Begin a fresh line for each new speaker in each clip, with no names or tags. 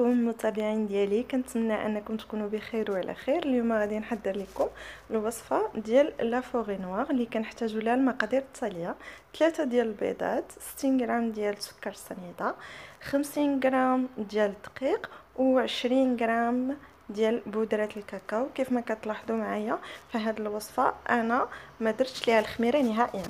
عليكم متابعين ديالي، كنتمنى انكم تكونوا بخير وعلى خير. اليوم غادي نحضر لكم الوصفه ديال لا فوري نوار اللي كنحتاجوا لها المقادير التاليه: 3 ديال البيضات، 60 غرام ديال سكر سنيده، 50 غرام ديال الدقيق، و20 غرام ديال بودره الكاكاو. كيف ما كتلاحظوا معايا فهاد الوصفه انا ما درتش ليها الخميره نهائيا.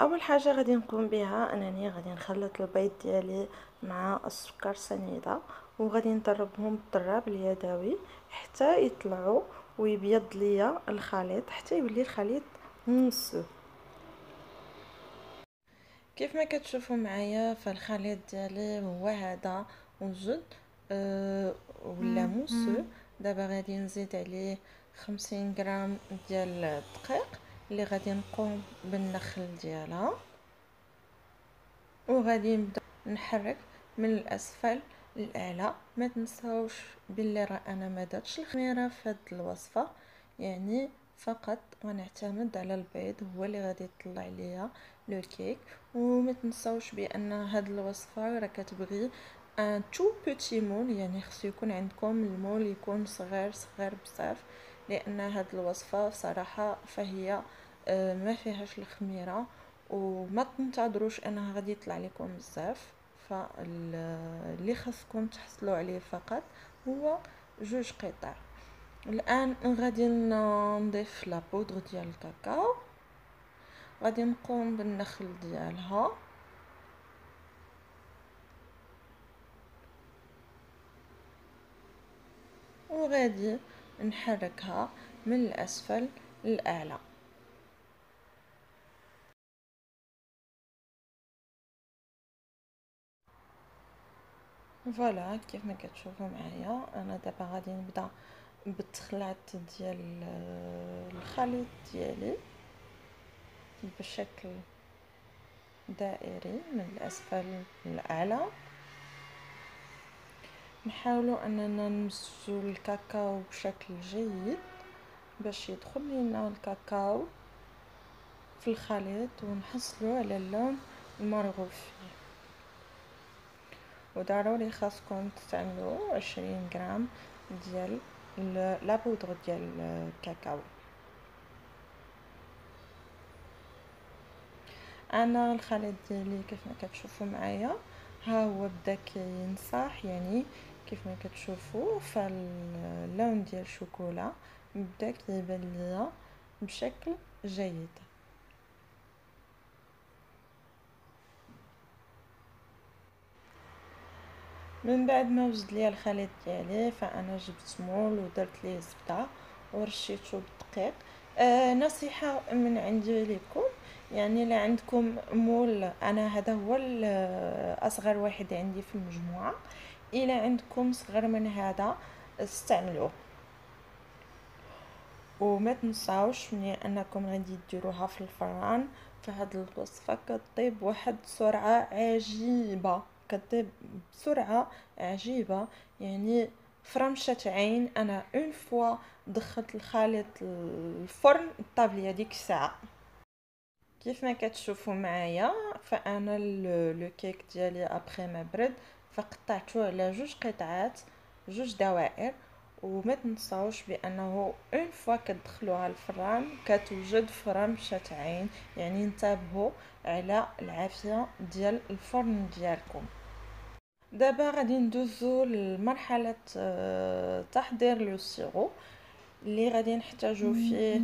اول حاجه غادي نقوم بها انني غادي نخلط البيض ديالي مع السكر سنيده، وغادي نضربهم بالضراب اليدوي حتى يطلعوا ويبيض ليا الخليط، حتى يولي الخليط نصو. كيف ما كتشوفوا معايا فالخليط ديالي هو هذا وجد ولا موسو. دابا غادي نزيد عليه 50 غرام ديال الدقيق اللي غادي نقوم بالنخل ديالها، وغادي نبدا نحرك من الاسفل للاعلى. ما تنساوش باللي راه انا ما درتش الخميره في هذه الوصفه، يعني فقط غنعتمد على البيض هو اللي غادي يطلع ليا لو كيك. وما تنساوش بان هذه الوصفه راه كتبغي ان تو بوتي مول، يعني خصو يكون عندكم المول يكون صغير صغير بزاف، لان هذه الوصفه صراحه فهي ما فيهاش الخميره، وما تنتظروش انها غادي يطلع لكم بزاف. فاللي خاصكم تحصلوا عليه فقط هو 2 قطع. الان غادي نضيف لا بودر ديال الكاكاو، غادي نقوم بالنخل ديالها، وغادي نحركها من الاسفل للاعلى. فوالا كيف ما كتشوفوا معايا انا دابا غادي نبدا بالتخلات ديال الخليط ديالي بشكل دائري من الاسفل للاعلى. نحاولوا اننا نمزجوا الكاكاو بشكل جيد باش يدخل لنا الكاكاو في الخليط ونحصلوا على اللون المرغوب فيه. وضروري خاصكم تستعملوا 20 غرام ديال لا بودر ديال الكاكاو. انا الخليط ديالي كيف ما كتشوفوا معايا ها هو بدا كينصاح، يعني كيف ما كتشوفوا فاللون ديال الشوكولا بدا كيبان ليا بشكل جيد. من بعد ما وجد ليا الخليط ديالي فانا جبت مول ودرت ليه زبده ورشيته بالدقيق. نصيحه من عندي لكم، يعني لا عندكم مول، انا هذا هو اصغر واحد عندي في المجموعه، الى عندكم صغر من هذا استعملوه. وما تنساوش من انكم غادي ديروها في الفران، فهاد الوصفه كطيب واحد السرعه عجيبه، كطيب بسرعه عجيبه، يعني فرمشه عين. انا اون فوا دخلت الخليط الفرن طاب ليا ديك الساعه. كيف ما كتشوفوا معايا فانا لو كيك ديالي ابخي ما برد فقطعته على 2 قطعات، 2 دوائر. وما تنساوش بانه اون فوا كتدخلوها الفران كتوجد فرمشه عين، يعني انتبهوا على العافيه ديال الفرن ديالكم. دابا غادي ندوزو لمرحله تحضير لو سيرو اللي غادي نحتاجو فيه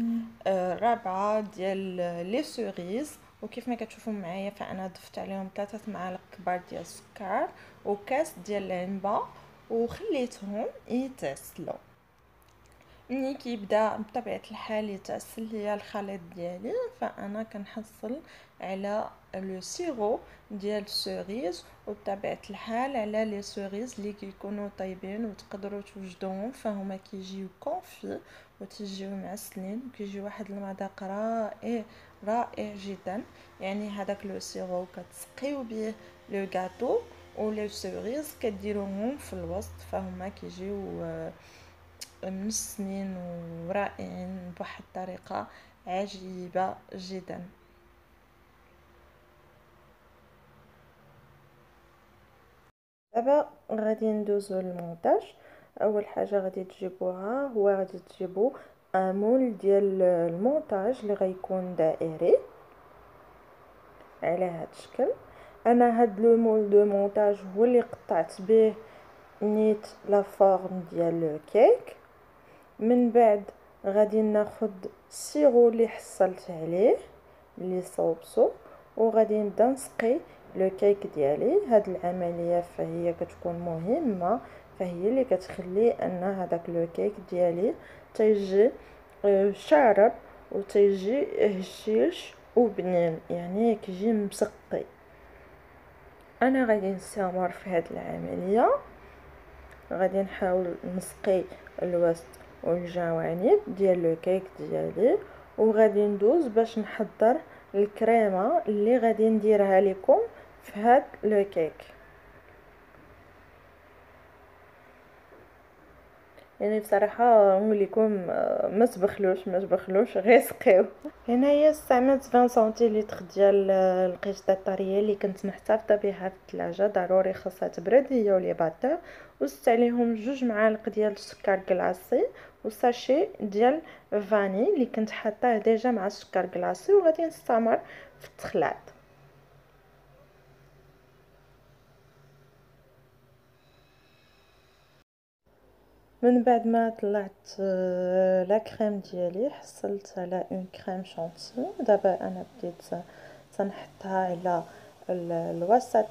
4 ديال لي سوريز. وكيف ما كتشوفوا معايا فانا ضفت عليهم 3 معالق كبار ديال السكر وكاس ديال العنبه وخليتهم يتعسلوا. ملي كيبدا بطبيعه الحال يتعسل ليا الخليط ديالي فانا كنحصل على لو سيرو ديال السوريز، وبطبيعه الحال على لي سوريز اللي كيكونوا طيبين وتقدروا توجدوهم فهما كيجيو كونفي وتجيو معسلين وكيجيو واحد المذاق رائع رائع جدا. يعني هذاك لو سيرو كتسقيو به لو غاتو ولي سوريز كديروهم في الوسط فهما كيجيو منسمين ورائعين بواحد الطريقه عجيبه جدا. دابا دابا غادي ندوزو للمونتاج. اول حاجه غادي تجيبوها هو غادي تجيبو مول ديال المونتاج اللي غيكون دائري على هذا الشكل. انا هاد لو مول دو مونتاج هو اللي قطعت به نيت لا فورم ديال لو كيك. من بعد غادي ناخد السيرو اللي حصلت عليه اللي صوبته، وغادي نبدا نسقي لو كيك ديالي. هاد العمليه فهي كتكون مهمه، فهي اللي كتخلي ان هذاك لو كيك ديالي تيجي شارب وتيجي هشيش وبنين، يعني كيجي مسقي. انا غادي نستمر في هاد العمليه، غادي نحاول نسقي الوسط والجوانب ديال لو كيك ديالي، وغادي ندوز باش نحضر الكريمه اللي غادي نديرها لكم في هاد لو كيك. يعني بصراحه نقول لكم ما تبخلوش غير سقيو. هنايا استعملت 20 سنتيلتر ديال القشطه الطريه اللي كنت محتفظه بها في الثلاجه، ضروري خاصها تبرد هي ولي باتور. وزدت عليهم 2 معالق ديال السكر كلاصي وساشي ديال فاني اللي كنت حاطاه ديجا مع السكر كلاصي، وغادي نستمر في التخلاط. من بعد ما طلعت لا كريم ديالي حصلت على اون كريم شونتي. دابا انا بديت تنحطها على الوسط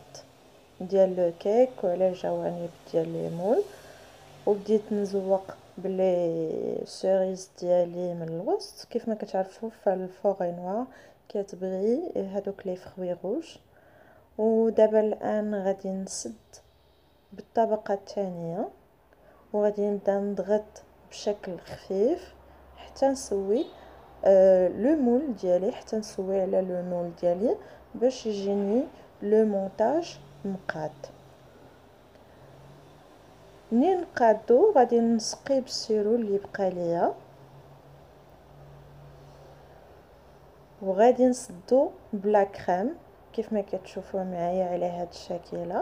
ديال لو كيك وعلى الجوانب ديال لي مول، وبديت نزوق بلي سيريز ديالي من الوسط. كيف ما كتعرفوا فالفوغي نوار كتبغي هذوك لي فروي روج. ودابا الان غادي نسد بالطبقه الثانيه، وغادي نبدا نضغط بشكل خفيف حتى نسوي لو مول ديالي، حتى نسوي على لو مول ديالي باش يجيني لو مونتاج مقاد. منين نقادو غادي نسقي بالسيرو اللي بقى ليا، وغادي نسدو بلا كريم كيف ما كتشوفوا معايا على هاد الشكل.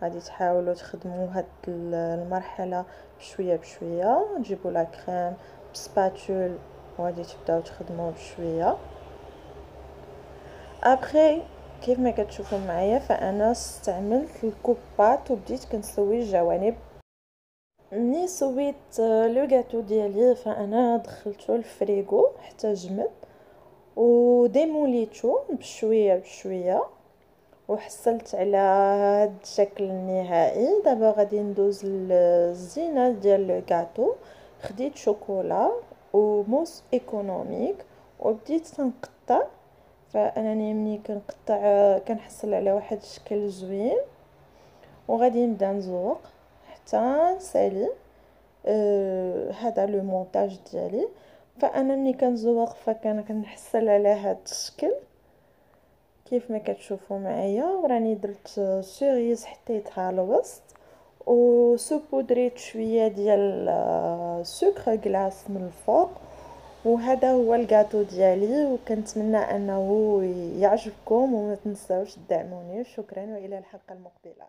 غادي تحاولوا تخدموا هاد المرحله بشويه بشويه، تجيبوا لا كريم بسباتول وغادي تبداو تخدموا بشويه. ابري كيف ما كتشوفوا معايا فانا استعملت الكوبات وبديت كنسوي الجوانب. ملي سويت لو غاتو ديالي فانا دخلته الفريغو حتى جمد وديموليتو بشويه بشويه وحصلت على هذا الشكل النهائي. دابا غادي ندوز للزينه ديال لو غاتو. خديت شوكولا وموس ايكونوميك وبديت تنقطع. فانني ملي كنقطع كنحصل على واحد الشكل زوين، وغادي نبدا نزوق حتى نسالي هذا لو مونتاج ديالي. فانا ملي كنزوق كنحصل على هذا الشكل كيف ما كتشوفوا معايا. وراني درت سيريز حطيتها الوسط وسوبودريت شويه ديال سكر كلاص من الفوق. وهذا هو الغاتو ديالي، وكنتمنى انه يعجبكم وما تنساوش تدعموني. شكرا والى الحلقه المقبله.